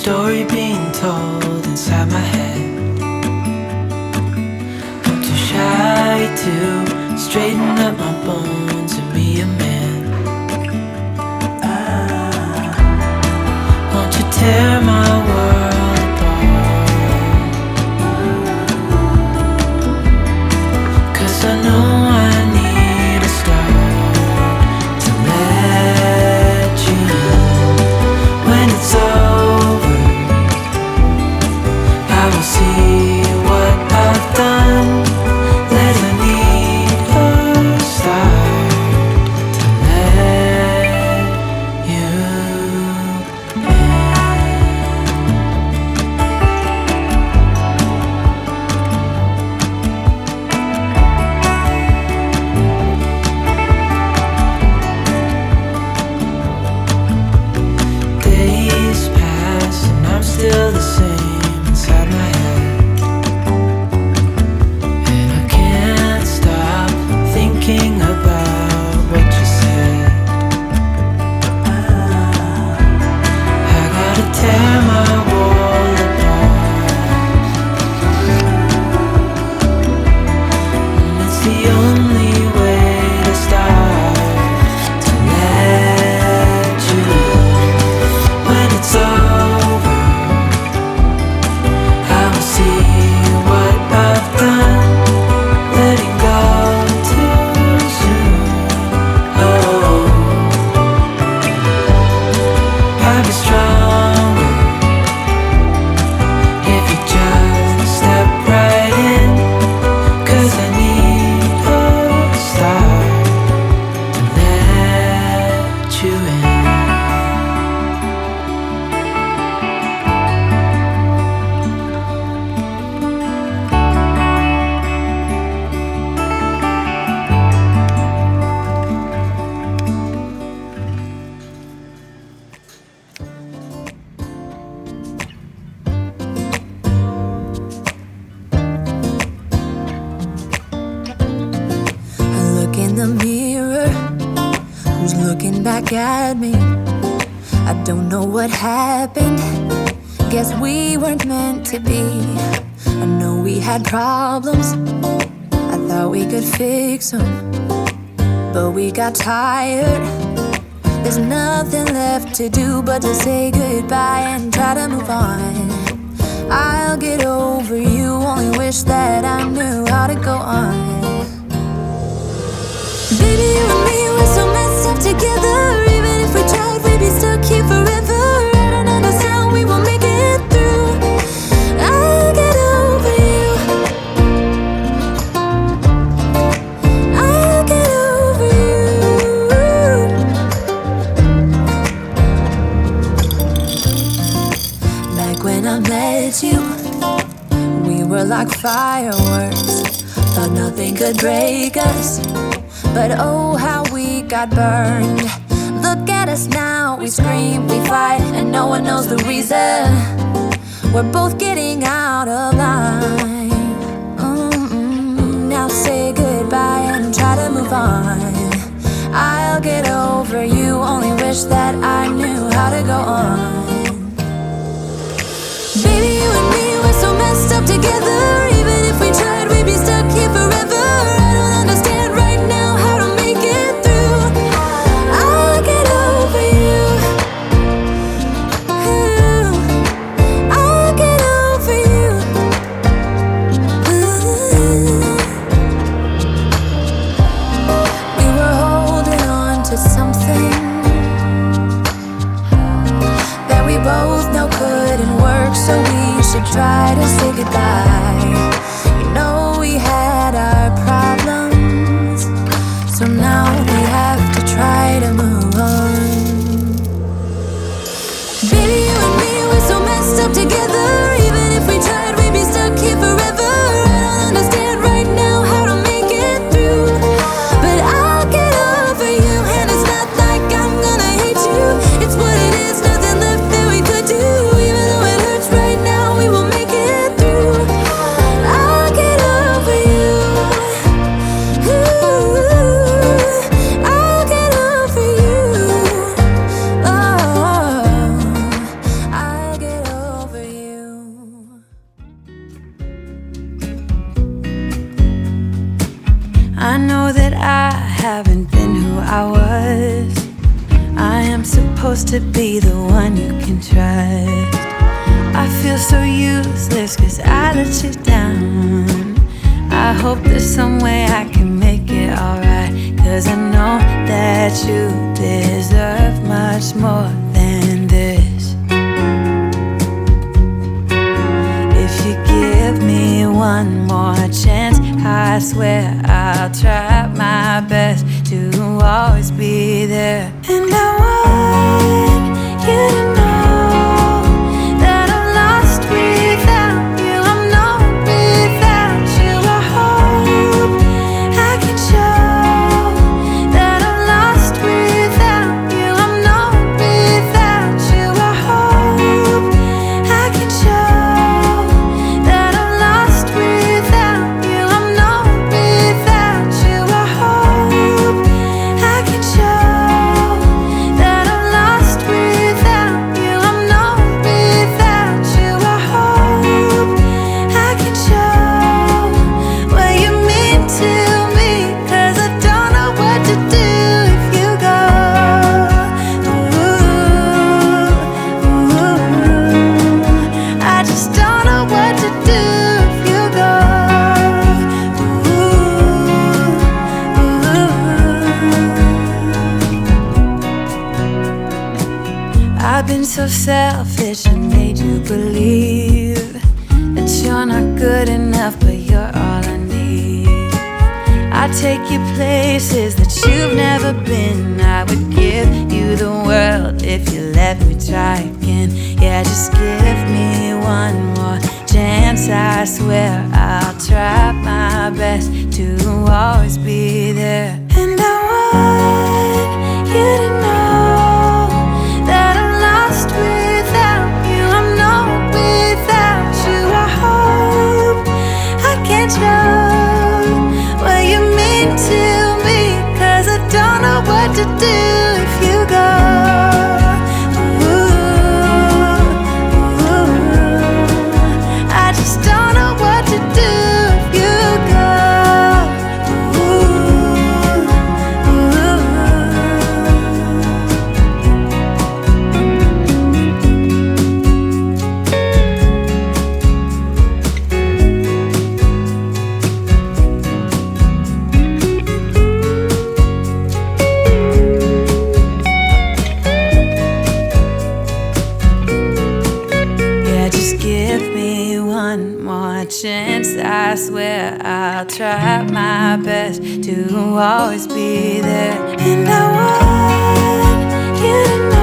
story being told inside my head. I'm too shy to straighten up my bones and be a man. Won't you tear my world apart? 'Cause I know I need a start to let you know. When it's over, I will see what I've done. Let me need a start to let you in. Days pass and I'm still the same inside my head. And I can't stop thinking about what you said. I gotta tear my wall apart. It's the only way to start to let you in. When it's over, I will see what I've done. Letting go too soon. Oh, I'll be stronger if you just step right in. 'Cause I need a start to let you in. I look in the mirror, who's looking back at me? I don't know what happened, guess we weren't meant to be. I know we had problems, I thought we could fix them, but we got tired. There's nothing left to do but to say goodbye and try to move on. I'll get over you, only wish that I knew how to go on. Baby, you and me, we're so messed up together. Even if we tried, we'd be stuck here forever. I don't understand, we won't make it through. I'll get over you. I'll get over you. Back when I met you, we were like fireworks. Thought nothing could break us, but oh, how we got burned. Look at us now, we scream, we fight, and no one knows the reason. We're both getting out of line. Now say goodbye and try to move on. I'll get over you, only wish that I knew how to go on. Baby, you and me, we're so messed up together. Even if we tried, we'd be stuck here forever. I don't understand right now how to make it through. I'll get over you. I'll get over you. We were holding on to something that we both know couldn't work, so we should try to say goodbye. You know we had our problems, so now we have to try to move on. Baby, you and me, we're so messed up together. Even if we tried, we'd be stuck here forever. I don't understand right now how to make it through, but I'll get over you. And it's not like I'm gonna hate you, it's what it is, nothing left that we could do. Even though it hurts right now, we will make it through. I'll get over you. I was. I am supposed to be the one you can trust. I feel so useless 'cause I let you down. I hope there's some way I can make it alright, 'cause I know that you deserve much more than this. If you give me one more chance, I swear I'll try my best to always be there. And I want you to know that I'm lost without you. I'm not without you. I hope I can show that I'm lost without you. I'm not without you. I hope I can show that I'm lost without you. I'm not without you. I hope I can show that I'm lost without you. I'm not without you. I hope I can show what you mean to me, 'cause I don't know what to do if you go. I just don't know what to do if you go. I've been so selfish and made you believe that you're not good enough, but you're all I need. I take you places that you've never been. I would give you the world if you let me try again. Yeah, just give me one more chance. I swear I'll try my best to always be there. And I want you to know that I'm lost without you. I'm not without you. I hope I can show what you mean to me, 'cause I don't know what to do if you go. I just don't know what to do if you go. Yeah, just give me one more chance. I swear I'll try my best to always be there. And I want you to know